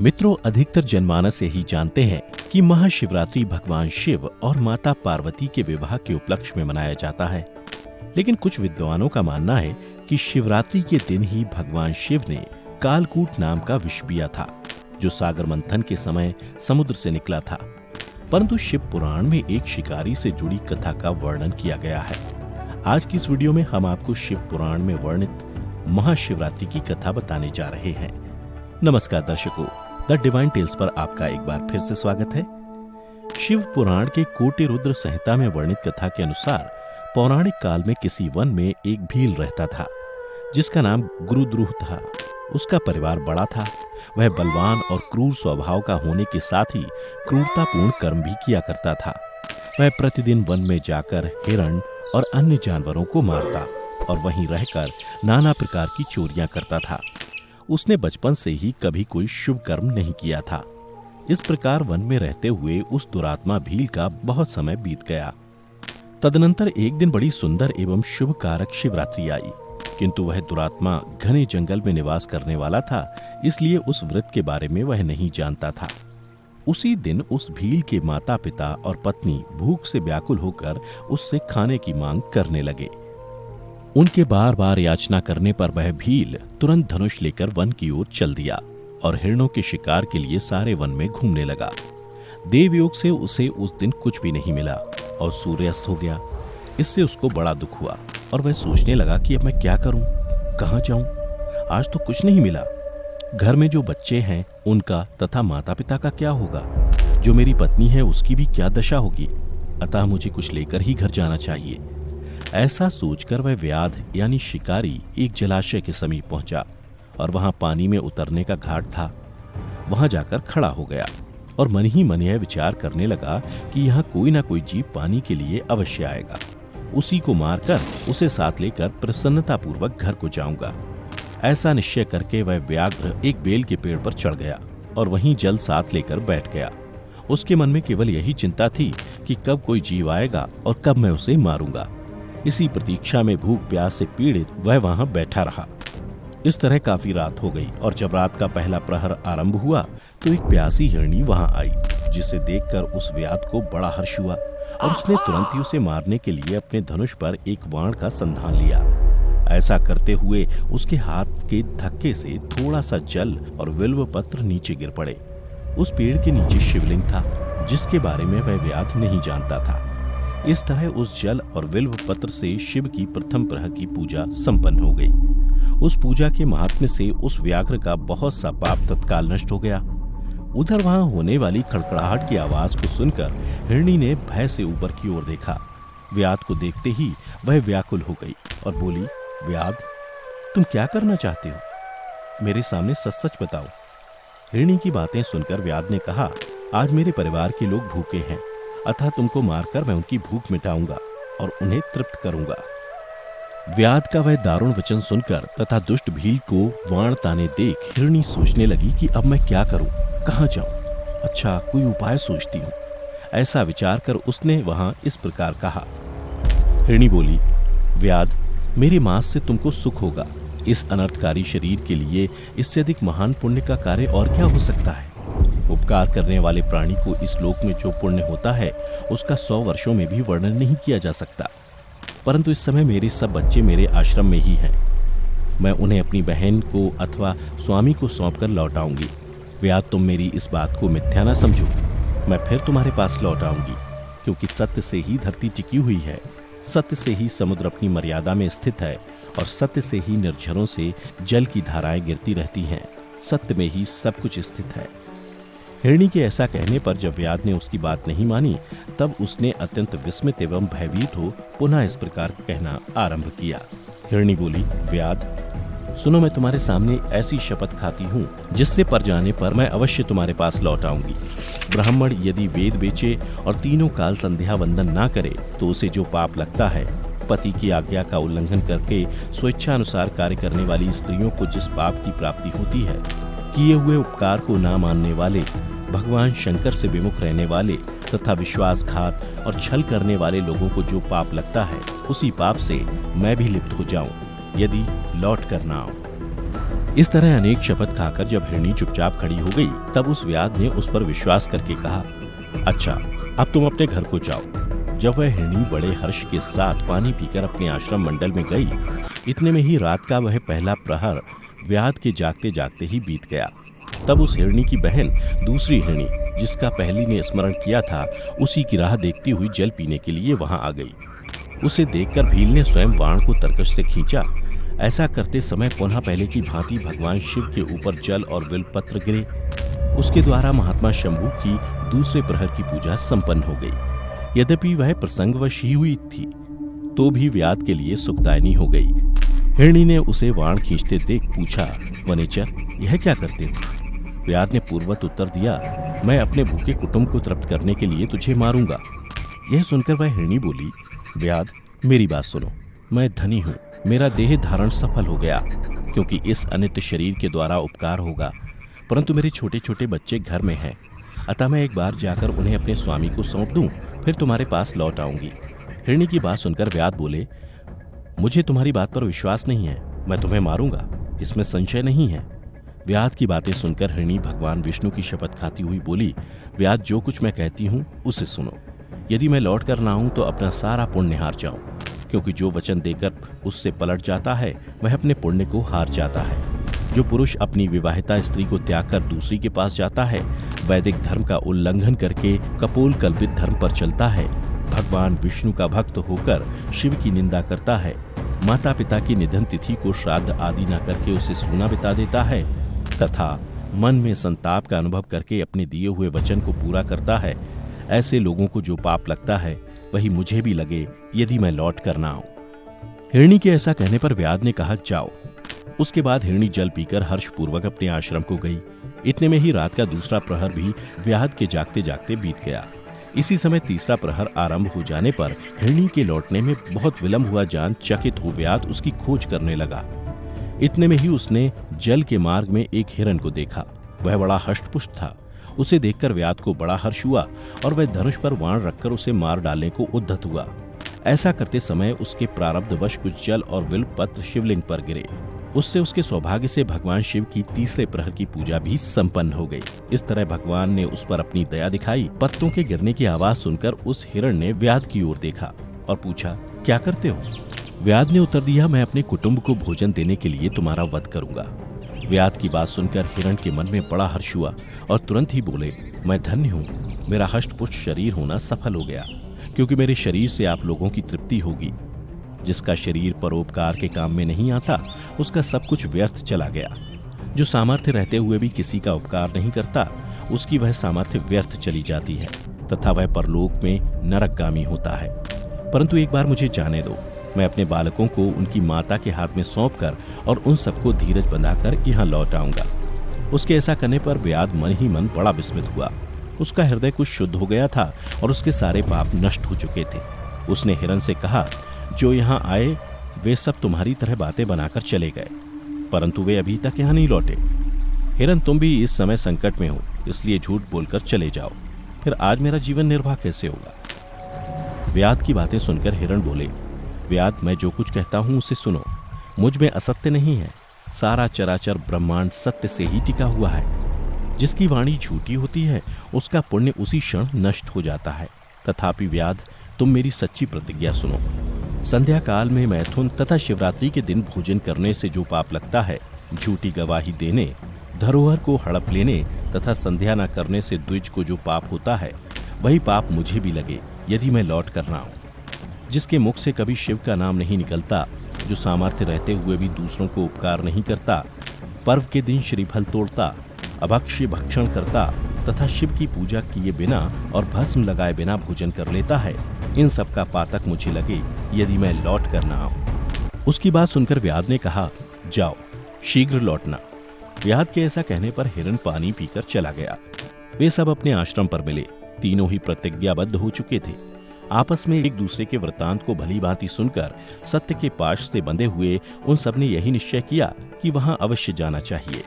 मित्रों, अधिकतर जनमानस यही जानते हैं कि महाशिवरात्रि भगवान शिव और माता पार्वती के विवाह के उपलक्ष्य में मनाया जाता है। लेकिन कुछ विद्वानों का मानना है कि शिवरात्रि के दिन ही भगवान शिव ने कालकूट नाम का विष पिया था, जो सागर मंथन के समय समुद्र से निकला था। परंतु शिव पुराण में एक शिकारी से जुड़ी कथा का वर्णन किया गया है। आज की इस वीडियो में हम आपको शिव पुराण में वर्णित महाशिवरात्रि की कथा बताने जा रहे हैं। नमस्कार दर्शकों, द डिवाइन टेल्स पर आपका एक बार फिर से स्वागत है। शिव पुराण के कोटि रुद्र संहिता में वर्णित कथा के अनुसार पौराणिक काल में किसी वन में एक भील रहता था, जिसका नाम गुरुद्रुह था। उसका परिवार बड़ा था। वह बलवान और क्रूर स्वभाव का होने के साथ ही क्रूरतापूर्ण कर्म भी किया करता था। वह प्रतिदिन वन में जाकर हिरण और अन्य जानवरों को मारता और वहीं रहकर नाना प्रकार की चोरियां करता था। उसने बचपन से ही कभी कोई शुभ कर्म नहीं किया था। इस प्रकार वन में रहते हुए उस दुरात्मा भील का बहुत समय बीत गया। तदनंतर एक दिन बड़ी सुंदर एवं शुभ कारक शिवरात्रि आई, किंतु वह दुरात्मा घने जंगल में निवास करने वाला था, इसलिए उस व्रत के बारे में वह नहीं जानता था। उसी दिन उस भील के माता पिता और पत्नी भूख से व्याकुल होकर उससे खाने की मांग करने लगे। उनके बार बार याचना करने पर वह भील तुरंत धनुष लेकर वन की ओर चल दिया और हिरणों के शिकार के लिए सारे वन में घूमने लगा। देवयोग से उसे उस दिन कुछ भी नहीं मिला और सूर्यास्त हो गया। इससे उसको बड़ा दुख हुआ और वह सोचने लगा कि अब मैं क्या करूं, कहां जाऊं। आज तो कुछ नहीं मिला। घर में जो बच्चे हैं उनका तथा माता पिता का क्या होगा, जो मेरी पत्नी है उसकी भी क्या दशा होगी। अतः मुझे कुछ लेकर ही घर जाना चाहिए। ऐसा सोचकर वह व्याध यानी शिकारी एक जलाशय के समीप पहुंचा और वहां पानी में उतरने का घाट था। वहां जाकर खड़ा हो गया और मन ही मन यह विचार करने लगा कि यहाँ कोई ना कोई जीव पानी के लिए अवश्य आएगा। उसी को मारकर उसे साथ लेकर प्रसन्नतापूर्वक घर को जाऊंगा। ऐसा निश्चय करके वह व्याघ्र एक बेल के पेड़ पर चढ़ गया और वहीं जल साथ लेकर बैठ गया। उसके मन में केवल यही चिंता थी कि कब कोई जीव आएगा और कब मैं उसे मारूंगा। इसी प्रतीक्षा में भूख प्यास से पीड़ित वह वहां बैठा रहा। इस तरह काफी रात हो गई और जब रात का पहला प्रहर आरंभ हुआ तो एक प्यासी हिरनी वहां आई, जिसे देखकर उस व्याध को बड़ा हर्ष हुआ और उसने तुरंत ही उसे मारने के लिए अपने धनुष पर एक बाण का संधान लिया। ऐसा करते हुए उसके हाथ के धक्के से थोड़ा सा जल और बिल्व पत्र नीचे गिर पड़े। उस पेड़ के नीचे शिवलिंग था, जिसके बारे में वह व्याध नहीं जानता था। इस तरह उस जल और बिल्व पत्र से शिव की प्रथम प्रहर की पूजा संपन्न हो गई। उस पूजा के महात्म्य से उस व्याघ्र का बहुत सा पाप तत्काल नष्ट हो गया। उधर वहां होने वाली खड़खड़ाहट की आवाज को सुनकर हिरनी ने भय से ऊपर की ओर देखा। व्याध को देखते ही वह व्याकुल हो गई और बोली, व्याध, तुम क्या करना चाहते हो? मेरे सामने सच सच बताओ। हिरनी की बातें सुनकर व्याध ने कहा, आज मेरे परिवार के लोग भूखे हैं, अतः तुमको मारकर मैं उनकी भूख मिटाऊंगा और उन्हें तृप्त करूंगा। व्याध का वह दारुण वचन सुनकर तथा दुष्ट भील को वाण ताने देख हिरनी सोचने लगी कि अब मैं क्या करूं, कहां जाऊं। अच्छा, कोई उपाय सोचती हूं। ऐसा विचार कर उसने वहां इस प्रकार कहा। हिरनी बोली, व्याध, मेरे मांस से तुमको सुख होगा। इस अनर्थकारी शरीर के लिए इससे अधिक महान पुण्य का कार्य और क्या हो सकता है। उपकार करने वाले प्राणी को इस लोक में जो पुण्य होता है उसका 100 वर्षों में भी वर्णन नहीं किया जा सकता। परंतु इस समय मेरे सब बच्चे मेरे आश्रम में ही हैं। मैं उन्हें अपनी बहन को अथवा स्वामी को सौंपकर लौटाऊंगी। व्याध, तुम मेरी इस बात को मिथ्या न समझो। मैं फिर तुम्हारे पास लौट आऊंगी, क्योंकि सत्य से ही धरती टिकी हुई है, सत्य से ही समुद्र अपनी मर्यादा में स्थित है और सत्य से ही निर्झरों से जल की धाराएं गिरती रहती हैं। सत्य में ही सब कुछ स्थित है। हिरनी के ऐसा कहने पर जब व्याध ने उसकी बात नहीं मानी, तब उसने अत्यंत विस्मित एवं भयभीत हो पुनः इस प्रकार कहना आरंभ किया। हिरनी बोली, व्याध, सुनो, मैं तुम्हारे सामने ऐसी शपथ खाती हूँ जिससे पर जाने पर मैं अवश्य तुम्हारे पास लौट आऊंगी। ब्राह्मण यदि वेद बेचे और तीनों काल संध्या वंदन ना करे तो उसे जो पाप लगता है, पति की आज्ञा का उल्लंघन करके स्वेच्छा अनुसार कार्य करने वाली स्त्रियों को जिस पाप की प्राप्ति होती है, किए हुए उपकार को ना मानने वाले, भगवान शंकर से विमुख रहने वाले तथा विश्वासघात और छल करने वाले लोगों को जो पाप लगता है, उसी पाप से मैं भी लिप्त हो जाऊं यदि लौट कर ना आऊं। इस तरह अनेक शपथ खाकर जब हिरणी चुपचाप खड़ी हो गई, तब उस व्याध ने उस पर विश्वास करके कहा, अच्छा, अब तुम अपने घर को जाओ। जब वह हिरणी बड़े हर्ष के साथ पानी पीकर अपने आश्रम मंडल में गई, इतने में ही रात का वह पहला प्रहर व्याध के जागते जागते ही बीत गया। तब उस हिरणी की बहन दूसरी हिरणी, जिसका पहली ने स्मरण किया था, उसी की राह देखती हुई जल पीने के लिए वहां आ गई। उसे देखकर भील ने स्वयं बाण को तरकश से खींचा। ऐसा करते समय पुनः पहले की भांति भगवान शिव के ऊपर जल और बिल्वपत्र गिरे। उसके द्वारा महात्मा शंभू की दूसरे प्रहर की पूजा संपन्न हो गई। यद्यपि वह प्रसंगवश ही हुई थी, तो भी व्याध के लिए सुखदायिनी हो गई। हिरणी ने उसे बाण खींचते देख पूछा, वनेचर, यह क्या करते हो? व्याध ने पूर्ववत उत्तर दिया, मैं अपने भूखे कुटुंब को तृप्त करने के लिए तुझे मारूंगा। यह सुनकर वह हिरणी बोली, व्याध, मेरी बात सुनो। मैं धनी हूँ, मेरा देह धारण सफल हो गया, क्योंकि इस अनित्य शरीर के द्वारा उपकार होगा, परंतु मेरे छोटे छोटे बच्चे घर में हैं। अतः मैं एक बार जाकर उन्हें अपने स्वामी को सौंप दूं, फिर तुम्हारे पास लौट आऊंगी। हिरणी की बात सुनकर व्याध बोले, मुझे तुम्हारी बात पर विश्वास नहीं है, मैं तुम्हें मारूंगा, इसमें संशय नहीं है। व्याध की बातें सुनकर हिरणी भगवान विष्णु की शपथ खाती हुई बोली, व्याध, जो कुछ मैं कहती हूँ उसे सुनो। यदि मैं लौट कर ना आऊं तो अपना सारा पुण्य हार जाऊं, क्योंकि जो वचन देकर उससे पलट जाता है वह अपने पुण्य को हार जाता है। जो पुरुष अपनी विवाहिता स्त्री को त्याग कर दूसरी के पास जाता है, वैदिक धर्म का उल्लंघन करके कपोल कल्पित धर्म पर चलता है, भगवान विष्णु का भक्त होकर शिव की निंदा करता है, माता पिता की निधन तिथि को श्राद्ध आदि न करके उसे सूना बिता देता है, तथा मन में संताप का अनुभव करके अपने दिए हुए वचन को पूरा करता है, ऐसे लोगों को जो पाप लगता है वही मुझे भी लगे, यदि मैं लौट कर ना आऊं। हिरणी के ऐसा कहने पर व्याध ने कहा, जाओ। उसके बाद हिरणी जल पीकर हर्षपूर्वक अपने आश्रम को गई। इतने में ही रात का दूसरा प्रहर भी व्याध के जागते जागते बीत गया। इसी समय तीसरा प्रहर आरंभ हो जाने पर हिरणी के लौटने में बहुत विलंब हुआ जान चकित हो व्याध उसकी खोज करने लगा। इतने में ही उसने जल के मार्ग में एक हिरण को देखा। वह बड़ा हष्टपुष्ट था। उसे देखकर व्याध को बड़ा हर्ष हुआ और वह धनुष पर बाण रखकर उसे मार डालने को उद्यत हुआ। ऐसा करते समय उसके प्रारब्धवश कुछ जल और बिल्वपत्र शिवलिंग पर गिरे। उससे उसके सौभाग्य से भगवान शिव की तीसरे प्रहर की पूजा भी संपन्न हो गई। इस तरह भगवान ने उस पर अपनी दया दिखाई। पत्तों के गिरने की आवाज सुनकर उस हिरण ने व्याध की ओर देखा और पूछा, क्या करते हो? व्याध ने उत्तर दिया, मैं अपने कुटुंब को भोजन देने के लिए तुम्हारा वध करूंगा। व्याध की बात सुनकर हिरण के मन में बड़ा हर्ष हुआ और तुरंत ही बोले, मैं धन्य हूँ, मेरा हष्टपुष्ट शरीर होना सफल हो गया, क्योंकि मेरे शरीर से आप लोगों की तृप्ति होगी। जिसका शरीर परोपकार के काम में नहीं आता, उसका सब कुछ व्यर्थ चला गया। जो सामर्थ्य रहते हुए भी किसी का उपकार नहीं करता, उसकी वह सामर्थ्य व्यर्थ चली जाती है तथा वह परलोक में नरकगामी होता है। परंतु एक बार मुझे जाने दो, मैं अपने बालकों को उनकी माता के हाथ में सौंपकर और उन सबको धीरज बंधाकर यहाँ लौट आऊंगा। उसके ऐसा करने पर व्याध मन ही मन बड़ा विस्मित हुआ। उसका हृदय कुछ शुद्ध हो गया था और उसके सारे पाप नष्ट हो चुके थे। उसने हिरण से कहा, जो यहाँ आए वे सब तुम्हारी तरह बातें बनाकर चले गए, परंतु वे अभी तक यहाँ नहीं लौटे। हिरण, तुम भी इस समय संकट में हो, इसलिए झूठ बोलकर चले जाओ, फिर आज मेरा जीवन निर्वाह कैसे होगा? व्याध की बातें सुनकर हिरण बोले, व्याध, मैं जो कुछ कहता हूं उसे सुनो। मुझ में असत्य नहीं है, सारा चराचर ब्रह्मांड सत्य से ही टिका हुआ है। जिसकी वाणी झूठी होती है उसका पुण्य उसी क्षण नष्ट हो जाता है। तथापि व्याध, तुम मेरी सच्ची प्रतिज्ञा सुनो। संध्या काल में मैथुन तथा शिवरात्रि के दिन भोजन करने से जो पाप लगता है, झूठी गवाही देने, धरोहर को हड़प लेने तथा संध्या न करने से द्विज को जो पाप होता है, वही पाप मुझे भी लगे, यदि मैं लौट कर ना आऊं। जिसके मुख से कभी शिव का नाम नहीं निकलता, जो सामर्थ्य रहते हुए भी दूसरों को उपकार नहीं करता, पर्व के दिन श्रीफल तोड़ता, अभक्ष्य भक्षण करता तथा शिव की पूजा किए बिना और भस्म लगाए बिना भोजन कर लेता है, इन सब का पातक मुझे लगे, यदि मैं लौट कर ना आऊं। उसकी बात सुनकर व्याध ने कहा, जाओ, शीघ्र लौटना। व्याध के ऐसा कहने पर हिरण पानी पीकर चला गया। वे सब अपने आश्रम पर मिले। तीनों ही प्रतिज्ञाबद्ध हो चुके थे। आपस में एक दूसरे के वृत्तांत को भली भांति सुनकर सत्य के पाश से बंधे हुए उन सब ने यही निश्चय किया कि वहां अवश्य जाना चाहिए।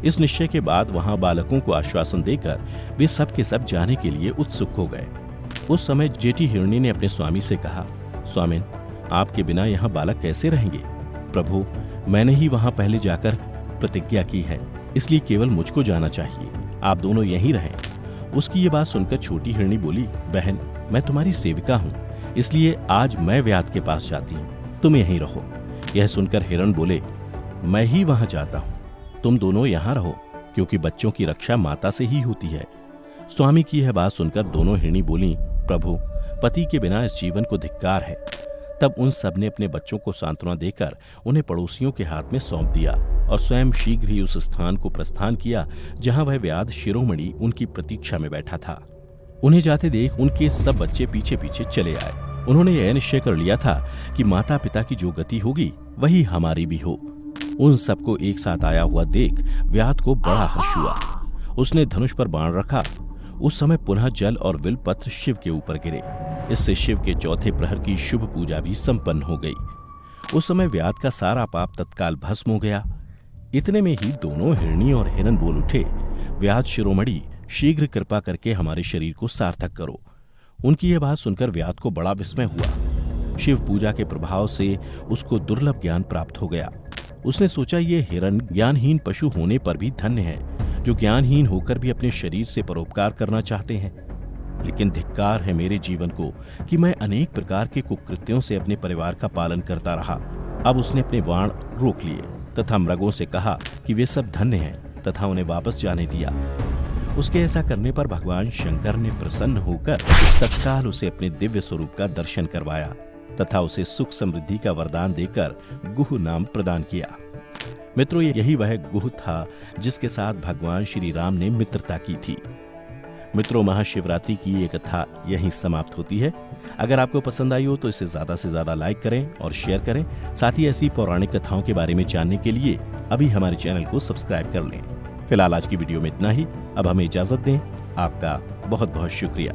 इस निश्चय के बाद वहां बालकों को आश्वासन देकर वे सब के सब जाने के लिए उत्सुक हो गए। उस समय जेठी हिरणी ने अपने स्वामी से कहा, स्वामिन, आपके बिना यहाँ बालक कैसे रहेंगे? प्रभु, मैंने ही वहां पहले जाकर प्रतिज्ञा की है, इसलिए केवल मुझको जाना चाहिए, आप दोनों यहीं रहें। उसकी ये बात सुनकर छोटी हिरनी बोली, बहन मैं तुम्हारी सेविका हूँ, इसलिए आज मैं व्याध के पास जाती हूँ, तुम यहीं रहो। यह सुनकर हिरण बोले, मैं ही वहां जाता हूँ, तुम दोनों यहाँ रहो, क्योंकि बच्चों की रक्षा माता से ही होती है। स्वामी की यह बात सुनकर दोनों हिरणी बोली, प्रभु पति के बिना इस जीवन को धिक्कार है। तब उन सब ने अपने बच्चों को सांत्वना देकर उन्हें पड़ोसियों के हाथ में सौंप दिया और स्वयं शीघ्र ही उस स्थान को प्रस्थान किया जहां वह व्याध शिरोमणि उनकी प्रतीक्षा में बैठा था। उन्हें जाते देख उनके सब बच्चे पीछे पीछे चले आए। उन्होंने यह निश्चय कर लिया था कि माता पिता की जो गति होगी वही हमारी भी हो। उन सबको एक साथ आया हुआ देख व्याध को बड़ा हर्ष हुआ। उसने धनुष पर बाण रखा। उस समय पुनः जल और विल पत्र शिव के ऊपर गिरे। इससे शिव के चौथे प्रहर की शुभ पूजा भी संपन्न हो गई। उस समय व्याध का सारा पाप तत्काल भस्म हो गया। इतने में ही दोनों हिरणी और हिरन बोल उठे, व्याध शिरोमणि शीघ्र कृपा करके हमारे शरीर को सार्थक करो। उनकी यह बात सुनकर व्याध को बड़ा विस्मय हुआ। शिव पूजा के प्रभाव से उसको दुर्लभ ज्ञान प्राप्त हो गया। उसने सोचा, ये हिरन ज्ञानहीन पशु होने पर भी धन्य है, जो ज्ञानहीन होकर भी अपने शरीर से परोपकार करना चाहते हैं। लेकिन धिक्कार है मेरे जीवन को कि मैं अनेक प्रकार के कुकृत्यों से अपने परिवार का पालन करता रहा। अब उसने अपने बाण रोक लिए तथा मृगों से कहा कि वे सब धन्य हैं तथा उन्हें वापस जाने दिया। उसके ऐसा करने पर भगवान शंकर ने प्रसन्न होकर तत्काल उसे अपने दिव्य स्वरूप का दर्शन करवाया तथा उसे सुख समृद्धि का वरदान देकर गुह नाम प्रदान किया। मित्रों, यही वह गुह था जिसके साथ भगवान श्री राम ने मित्रता की थी। मित्रों, महाशिवरात्रि की ये कथा यहीं समाप्त होती है। अगर आपको पसंद आई हो तो इसे ज्यादा से ज्यादा लाइक करें और शेयर करें। साथ ही ऐसी पौराणिक कथाओं के बारे में जानने के लिए अभी हमारे चैनल को सब्सक्राइब कर लें। फिलहाल आज की वीडियो में इतना ही। अब हमें इजाजत दें। आपका बहुत बहुत शुक्रिया।